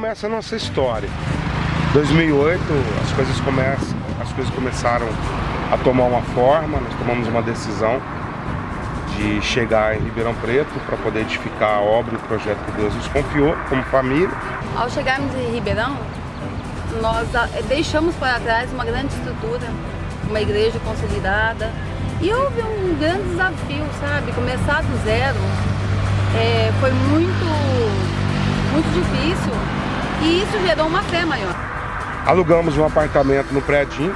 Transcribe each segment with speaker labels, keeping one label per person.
Speaker 1: começa a nossa história. 2008 as coisas começaram a tomar uma forma. Nós tomamos uma decisão de chegar em Ribeirão Preto para poder edificar a obra e o projeto que Deus nos confiou como família.
Speaker 2: Ao chegarmos em Ribeirão, nós deixamos para trás uma grande estrutura, uma igreja consolidada, e houve um grande desafio, sabe? Começar do zero foi muito difícil, e isso gerou uma fé maior.
Speaker 1: Alugamos um apartamento no Predinho,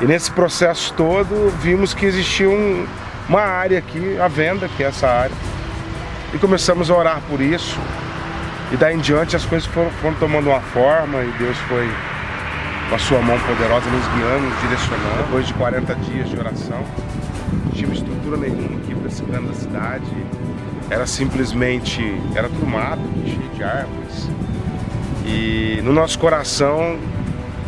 Speaker 1: e nesse processo todo vimos que existia uma área aqui à venda, que é essa área, e começamos a orar por isso. E daí em diante as coisas foram tomando uma forma, e Deus foi com a sua mão poderosa nos guiando, nos direcionando. Depois de 40 dias de oração, não tinha estrutura nenhuma aqui para esse canto da cidade. Era tudo mato, cheio de árvores. E no nosso coração,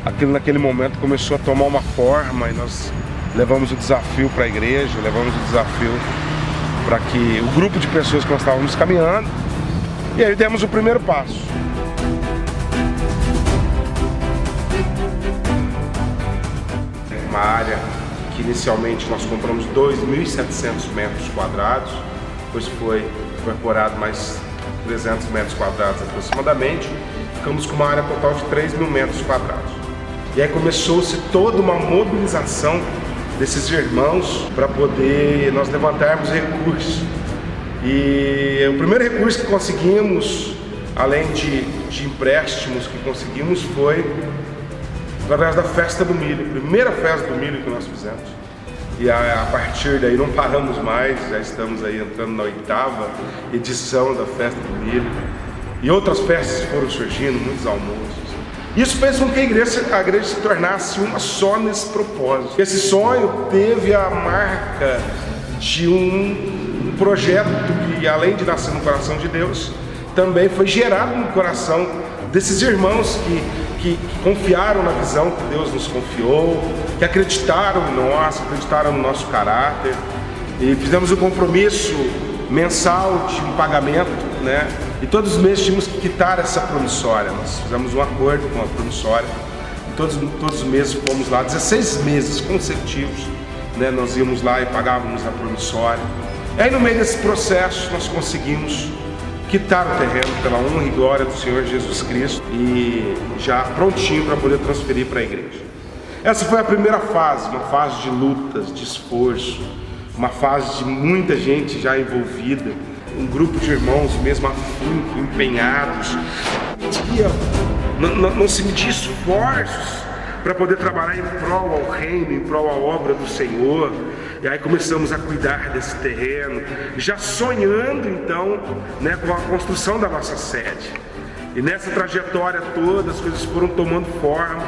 Speaker 1: aquilo naquele momento começou a tomar uma forma, e nós levamos o desafio para a igreja, levamos o desafio para que o grupo de pessoas que nós estávamos caminhando, e aí demos o primeiro passo. Uma área que inicialmente nós compramos 2.700 metros quadrados, depois foi incorporado mais 300 metros quadrados aproximadamente, ficamos com uma área total de 3.000 metros quadrados. E aí começou-se toda uma mobilização desses irmãos para poder nós levantarmos recursos. E o primeiro recurso que conseguimos, além de empréstimos que conseguimos, foi através da Festa do Milho, primeira Festa do Milho que nós fizemos. E a partir daí não paramos mais, já estamos aí entrando na 8ª edição da Festa do Milho. E outras festas foram surgindo, muitos almoços. Isso fez com que a igreja se tornasse uma só nesse propósito. Esse sonho teve a marca de um projeto que, além de nascer no coração de Deus, também foi gerado no coração desses irmãos que confiaram na visão que Deus nos confiou, que acreditaram em nós, acreditaram no nosso caráter. E fizemos um compromisso mensal de um pagamento, né? E todos os meses tínhamos que quitar essa promissória. Nós fizemos um acordo com a promissória. E todos os meses fomos lá, 16 meses consecutivos, né? Nós íamos lá e pagávamos a promissória. E aí no meio desse processo nós conseguimos quitar o terreno pela honra e glória do Senhor Jesus Cristo, e já prontinho para poder transferir para a igreja. Essa foi a primeira fase, uma fase de lutas, de esforço, uma fase de muita gente já envolvida, um grupo de irmãos mesmo afinco, empenhados. Não se media esforços para poder trabalhar em prol ao reino, em prol à obra do Senhor. E aí começamos a cuidar desse terreno, já sonhando então, né, com a construção da nossa sede. E nessa trajetória toda as coisas foram tomando forma.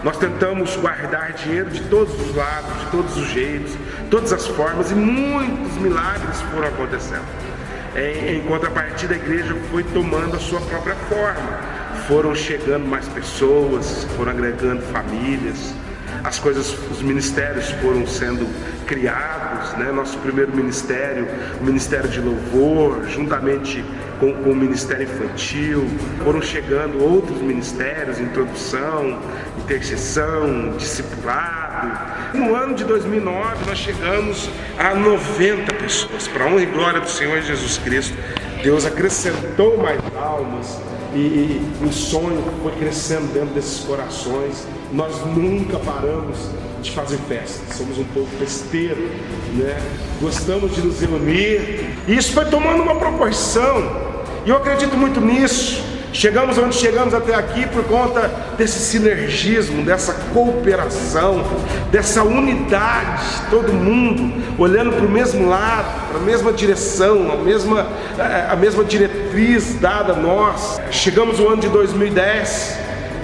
Speaker 1: Nós tentamos guardar dinheiro de todos os lados, de todos os jeitos, todas as formas, e muitos milagres foram acontecendo. Em contrapartida, a igreja foi tomando a sua própria forma. Foram chegando mais pessoas, foram agregando famílias. Os ministérios foram sendo criados, né? Nosso primeiro ministério, o Ministério de Louvor, juntamente com o Ministério Infantil, foram chegando outros ministérios, introdução, intercessão, discipulado. No ano de 2009 nós chegamos a 90 pessoas, para a honra e glória do Senhor Jesus Cristo. Deus acrescentou mais almas, e o sonho foi crescendo dentro desses corações. Nós nunca paramos de fazer festa, somos um povo festeiro, né? Gostamos de nos reunir, e isso foi tomando uma proporção, e eu acredito muito nisso. Chegamos onde chegamos até aqui por conta desse sinergismo, dessa cooperação, dessa unidade, todo mundo olhando para o mesmo lado, para a mesma direção, a mesma diretriz dada a nós. Chegamos no ano de 2010,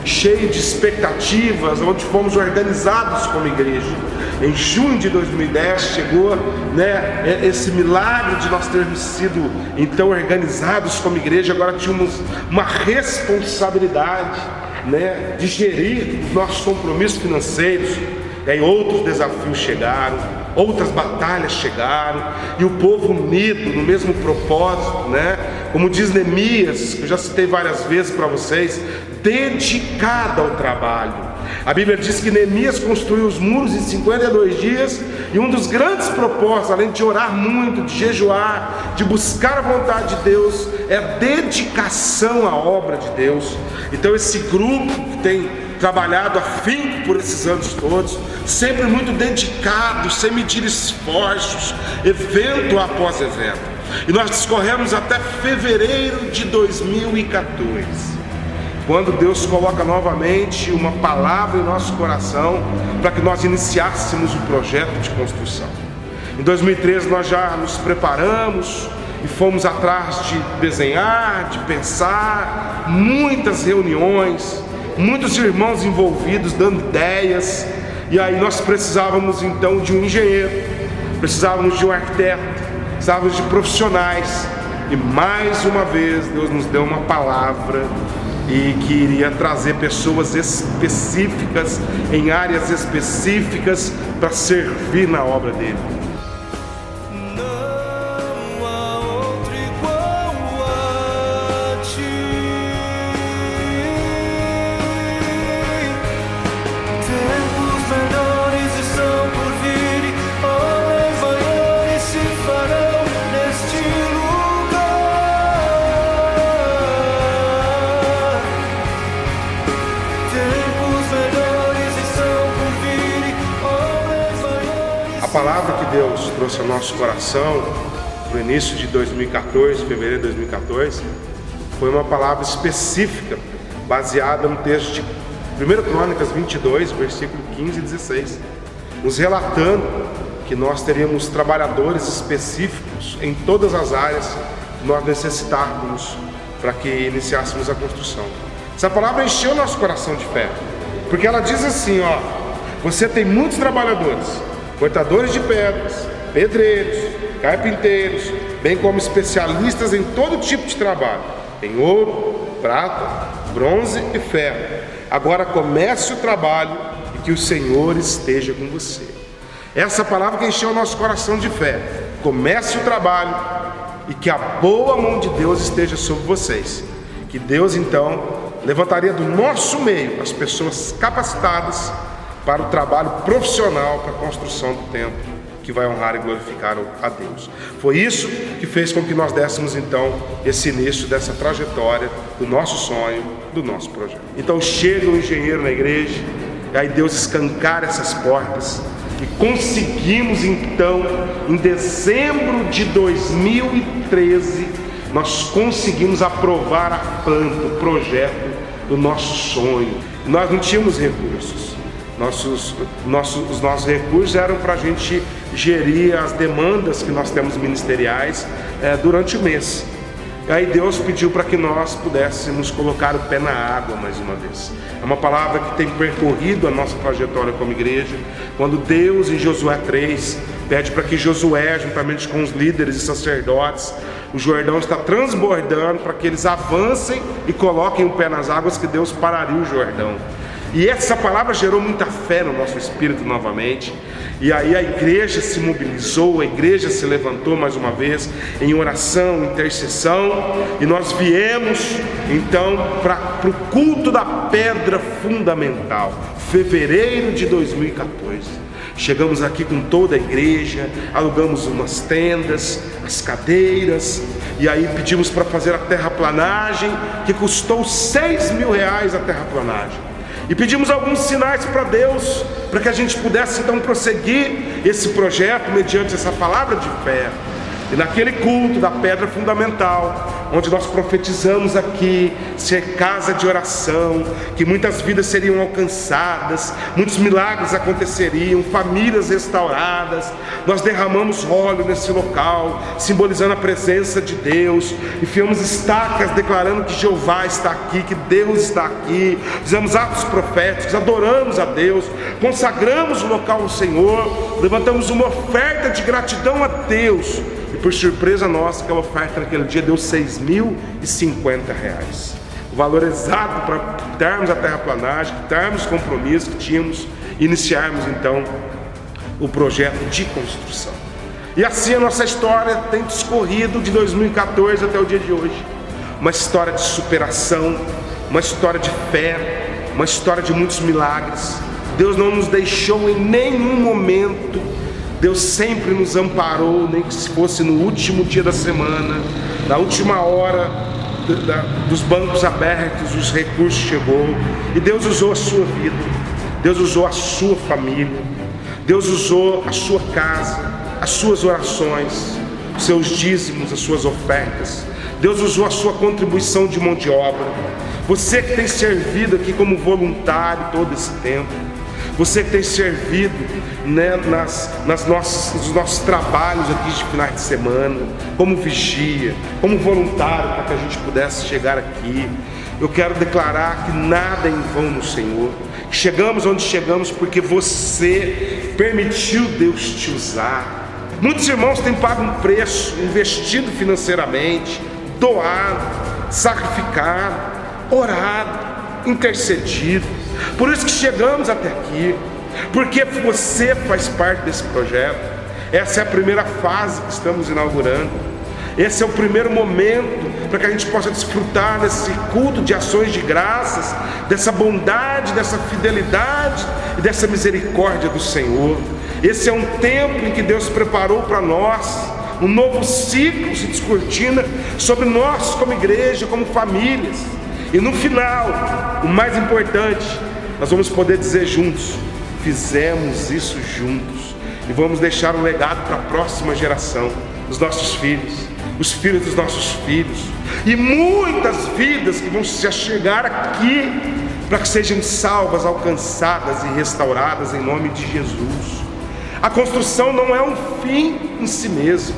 Speaker 1: cheio de expectativas, onde fomos organizados como igreja. Em junho de 2010 chegou, né, esse milagre de nós termos sido então organizados como igreja. Agora tínhamos uma responsabilidade, né, de gerir os nossos compromissos financeiros. E aí outros desafios chegaram, outras batalhas chegaram, e o povo unido no mesmo propósito, né? Como diz Neemias, que eu já citei várias vezes para vocês, dedicado ao trabalho. A Bíblia diz que Neemias construiu os muros em 52 dias, e um dos grandes propósitos, além de orar muito, de jejuar, de buscar a vontade de Deus, é a dedicação à obra de Deus. Então esse grupo que tem trabalhado afinco por esses anos todos, sempre muito dedicado, sem medir esforços, evento após evento. E nós discorremos até fevereiro de 2014. Quando Deus coloca novamente uma palavra em nosso coração para que nós iniciássemos o projeto de construção. Em 2013 nós já nos preparamos e fomos atrás de desenhar, de pensar, muitas reuniões, muitos irmãos envolvidos dando ideias, e aí nós precisávamos então de um engenheiro, precisávamos de um arquiteto, precisávamos de profissionais, e mais uma vez Deus nos deu uma palavra e que iria trazer pessoas específicas, em áreas específicas, para servir na obra dele.
Speaker 3: Não há outro igual a ti. Tempos melhores estão por vir, homens maiores se farão neste lugar. Tempos melhores estão por vir, homens maiores.
Speaker 1: A palavra que Deus trouxe ao nosso coração no início de 2014, fevereiro de 2014, foi uma palavra específica, baseada no texto de 1 Crônicas 22, versículo 15 e 16, nos relatando que nós teríamos trabalhadores específicos em todas as áreas que nós necessitávamos para que iniciássemos a construção. Essa palavra encheu nosso coração de fé, porque ela diz assim, ó: você tem muitos trabalhadores, cortadores de pedras, pedreiros, carpinteiros, bem como especialistas em todo tipo de trabalho, em ouro, prata, bronze e ferro. Agora comece o trabalho e que o Senhor esteja com você. Essa palavra que encheu o nosso coração de fé. Comece o trabalho e que a boa mão de Deus esteja sobre vocês. Que Deus então levantaria do nosso meio as pessoas capacitadas para o trabalho profissional, para a construção do templo, que vai honrar e glorificar a Deus. Foi isso que fez com que nós dessemos então esse início dessa trajetória do nosso sonho, do nosso projeto. Então chega um engenheiro na igreja, e aí Deus escancara essas portas, e conseguimos então, em dezembro de 2013, nós conseguimos aprovar a planta, o projeto do nosso sonho. Nós não tínhamos recursos. Os nossos recursos eram para a gente gerir as demandas que nós temos ministeriais durante o mês. E aí Deus pediu para que nós pudéssemos colocar o pé na água mais uma vez. É uma palavra que tem percorrido a nossa trajetória como igreja, quando Deus em Josué 3 pede para que Josué, juntamente com os líderes e sacerdotes, o Jordão está transbordando, para que eles avancem e coloquem o pé nas águas, que Deus pararia o Jordão. E essa palavra gerou muita fé no nosso espírito novamente. E aí a igreja se mobilizou, a igreja se levantou mais uma vez em oração, intercessão, e nós viemos então para o culto da pedra fundamental, fevereiro de 2014. Chegamos aqui com toda a igreja, alugamos umas tendas, as cadeiras, e aí pedimos para fazer a terraplanagem, que custou R$6.000 a terraplanagem. E pedimos alguns sinais para Deus, para que a gente pudesse então prosseguir esse projeto mediante essa palavra de fé. E naquele culto da pedra fundamental, onde nós profetizamos aqui ser casa de oração, que muitas vidas seriam alcançadas, muitos milagres aconteceriam, famílias restauradas, nós derramamos óleo nesse local, simbolizando a presença de Deus, e fizemos estacas declarando que Jeová está aqui, que Deus está aqui, fizemos atos proféticos, adoramos a Deus, consagramos o local ao Senhor, levantamos uma oferta de gratidão a Deus. E por surpresa nossa, que a oferta naquele dia deu R$6.050. O valor exato para termos a terraplanagem, termos o compromisso que tínhamos, iniciarmos então o projeto de construção. E assim a nossa história tem discorrido de 2014 até o dia de hoje. Uma história de superação, uma história de fé, uma história de muitos milagres. Deus não nos deixou em nenhum momento, Deus sempre nos amparou, nem que se fosse no último dia da semana, na última hora dos bancos abertos, os recursos chegou, e Deus usou a sua vida, Deus usou a sua família, Deus usou a sua casa, as suas orações, os seus dízimos, as suas ofertas. Deus usou a sua contribuição de mão de obra. Você que tem servido aqui como voluntário todo esse tempo, você que tem servido, né, nos nossos trabalhos aqui de finais de semana, como vigia, como voluntário, para que a gente pudesse chegar aqui. Eu quero declarar que nada é em vão no Senhor. Chegamos onde chegamos porque você permitiu Deus te usar. Muitos irmãos têm pago um preço, investido financeiramente, doado, sacrificado, orado, intercedido. Por isso que chegamos até aqui, porque você faz parte desse projeto. Essa é a primeira fase que estamos inaugurando. Esse é o primeiro momento para que a gente possa desfrutar desse culto de ações de graças, dessa bondade, dessa fidelidade e dessa misericórdia do Senhor. Esse é um tempo em que Deus preparou para nós um novo ciclo se descortina sobre nós como igreja, como famílias. E no final, o mais importante, nós vamos poder dizer juntos: fizemos isso juntos. E vamos deixar um legado para a próxima geração, os nossos filhos, os filhos dos nossos filhos, e muitas vidas que vão se chegar aqui para que sejam salvas, alcançadas e restauradas em nome de Jesus. A construção não é um fim em si mesmo.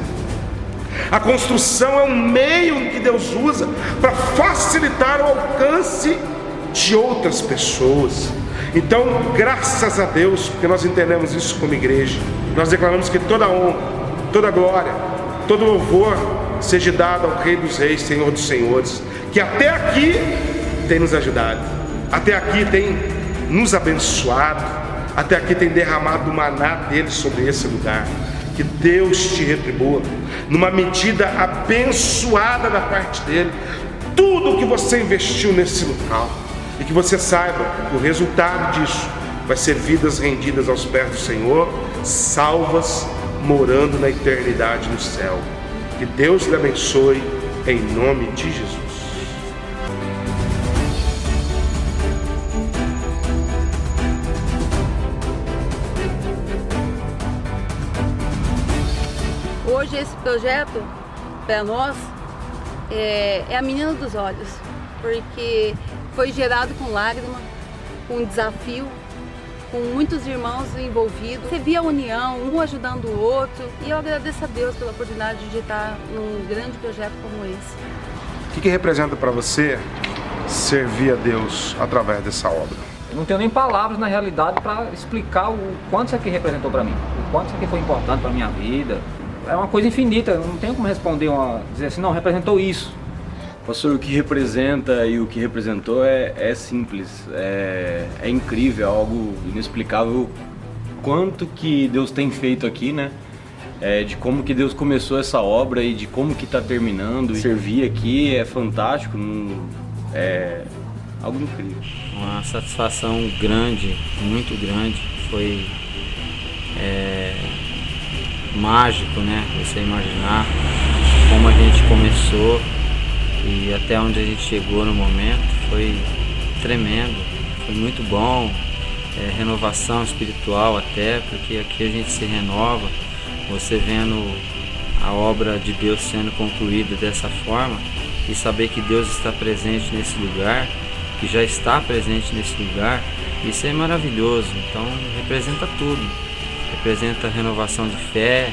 Speaker 1: A construção é um meio que Deus usa para facilitar o alcance de outras pessoas. Então, graças a Deus, porque nós entendemos isso como igreja, nós declaramos que toda honra, toda glória, todo louvor seja dado ao Rei dos Reis, Senhor dos Senhores, que até aqui tem nos ajudado, até aqui tem nos abençoado, até aqui tem derramado o maná dele sobre esse lugar. Que Deus te retribua numa medida abençoada da parte dele tudo o que você investiu nesse local, e que você saiba que o resultado disso vai ser vidas rendidas aos pés do Senhor, salvas, morando na eternidade no céu. Que Deus lhe abençoe em nome de Jesus.
Speaker 2: Hoje esse projeto, para nós, é a menina dos olhos, porque foi gerado com lágrima, com desafio, com muitos irmãos envolvidos. Você via a união, um ajudando o outro, e eu agradeço a Deus pela oportunidade de estar num grande projeto como esse.
Speaker 1: O que representa para você servir a Deus através dessa obra?
Speaker 4: Eu não tenho nem palavras na realidade para explicar o quanto isso aqui representou para mim, o quanto isso aqui foi importante para minha vida. É uma coisa infinita, eu não tenho como responder, dizer assim, não, representou isso.
Speaker 5: Pastor, o que representa e o que representou é simples, é incrível, é algo inexplicável. Quanto que Deus tem feito aqui, né? De como que Deus começou essa obra e de como que está terminando. Servir aqui é fantástico, é algo incrível.
Speaker 6: Uma satisfação grande, muito grande, foi mágico, né? Você imaginar como a gente começou e até onde a gente chegou no momento. Foi tremendo, foi muito bom, renovação espiritual até, porque aqui a gente se renova, você vendo a obra de Deus sendo concluída dessa forma e saber que Deus está presente nesse lugar, que já está presente nesse lugar, isso é maravilhoso. Então representa tudo, representa a renovação de fé,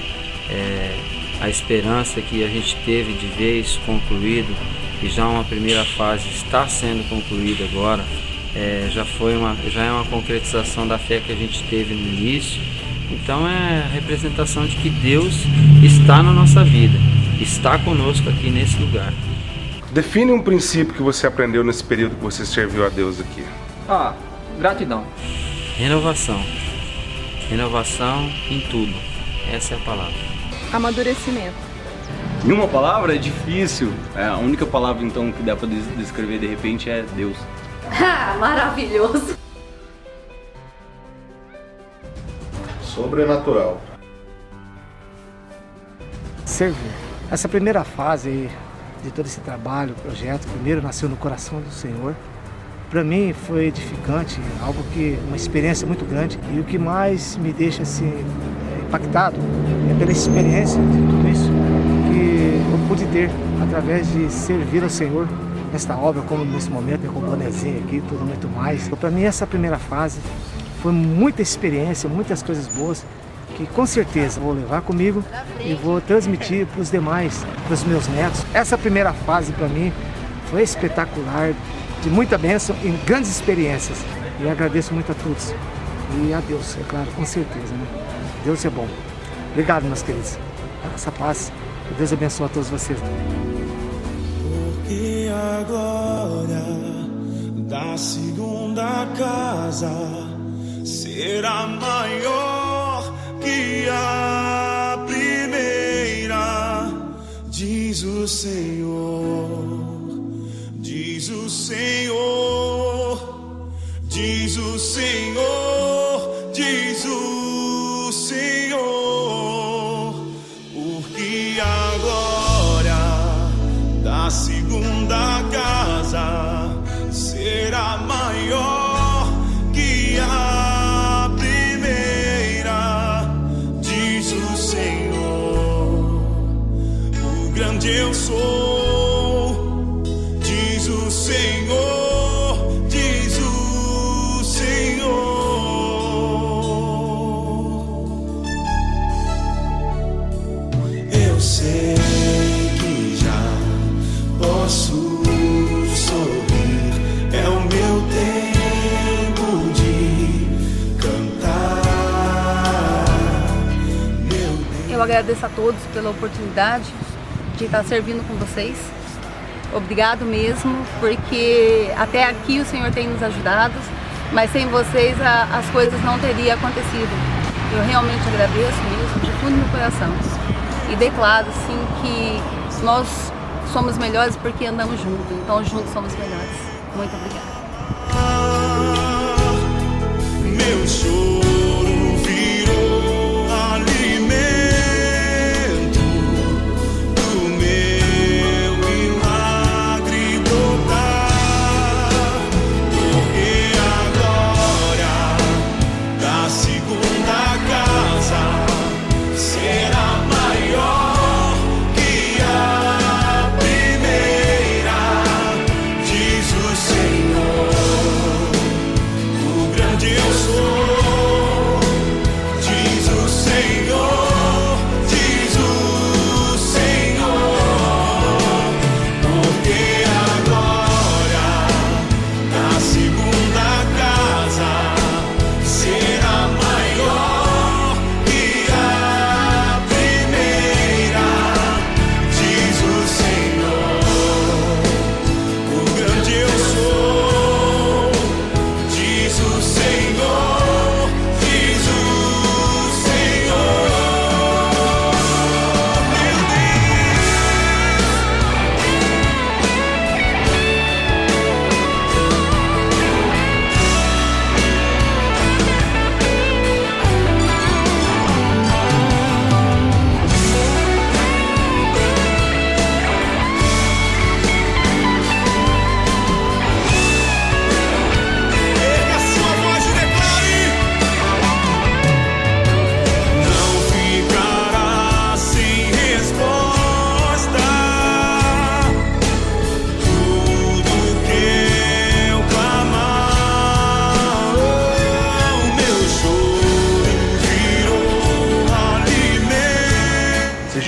Speaker 6: a esperança que a gente teve de ver isso concluído, e já uma primeira fase está sendo concluída agora, já é uma concretização da fé que a gente teve no início. Então é a representação de que Deus está na nossa vida, está conosco aqui nesse lugar.
Speaker 1: Define um princípio que você aprendeu nesse período que você serviu a Deus aqui.
Speaker 4: Gratidão.
Speaker 6: Renovação. Renovação em tudo. Essa é a palavra.
Speaker 7: Amadurecimento.
Speaker 5: Em uma palavra é difícil. A única palavra então que dá pra descrever de repente é Deus.
Speaker 2: Maravilhoso.
Speaker 8: Sobrenatural.
Speaker 9: Servir. Essa primeira fase aí de todo esse trabalho, projeto, primeiro nasceu no coração do Senhor. Para mim foi edificante, uma experiência muito grande. E o que mais me deixa assim impactado é pela experiência de tudo isso que eu pude ter através de servir ao Senhor nesta obra, como nesse momento, com o bonezinho aqui, tudo muito mais. Para mim essa primeira fase foi muita experiência, muitas coisas boas, que com certeza vou levar comigo e vou transmitir para os demais, para os meus netos. Essa primeira fase para mim foi espetacular, de muita bênção e grandes experiências. E agradeço muito a todos. E a Deus, é claro, com certeza, né? Deus é bom. Obrigado, meus queridos. Essa paz. Que Deus abençoe a todos vocês.
Speaker 3: Porque a glória da segunda casa será maior que a primeira, diz o Senhor. Diz o Senhor, diz o Senhor, diz o Senhor, porque a glória da segunda casa será maior que a primeira, diz o Senhor, o grande eu sou. O Senhor, diz o Senhor. Eu sei que já posso sorrir, é o meu tempo de cantar.
Speaker 2: Eu agradeço a todos pela oportunidade de estar servindo com vocês. Obrigado mesmo, porque até aqui o Senhor tem nos ajudado, mas sem vocês as coisas não teriam acontecido. Eu realmente agradeço mesmo, de fundo do meu coração. E declaro, sim, que nós somos melhores porque andamos juntos, então juntos somos melhores. Muito obrigada.
Speaker 3: Meu choro virou alimento.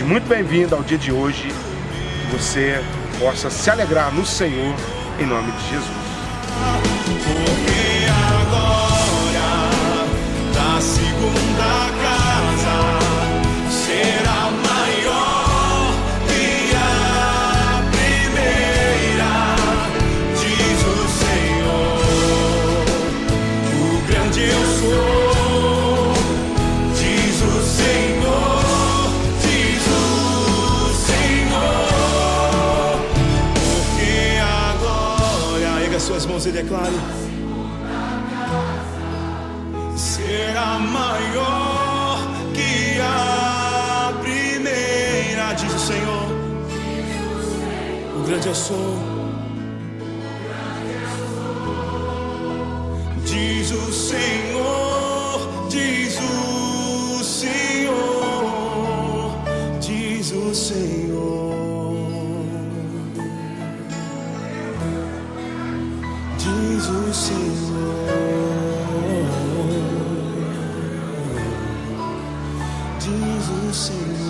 Speaker 1: Muito bem-vindo ao dia de hoje, que você possa se alegrar no Senhor, em nome de Jesus.
Speaker 3: Porque a glória da segunda casa será maior que a primeira, diz o Senhor, o grande eu sou, mãos e declare: será maior que a primeira, diz o Senhor. O grande eu sou, diz o Senhor, diz o Senhor, diz o Senhor, diz o Senhor, diz o Senhor.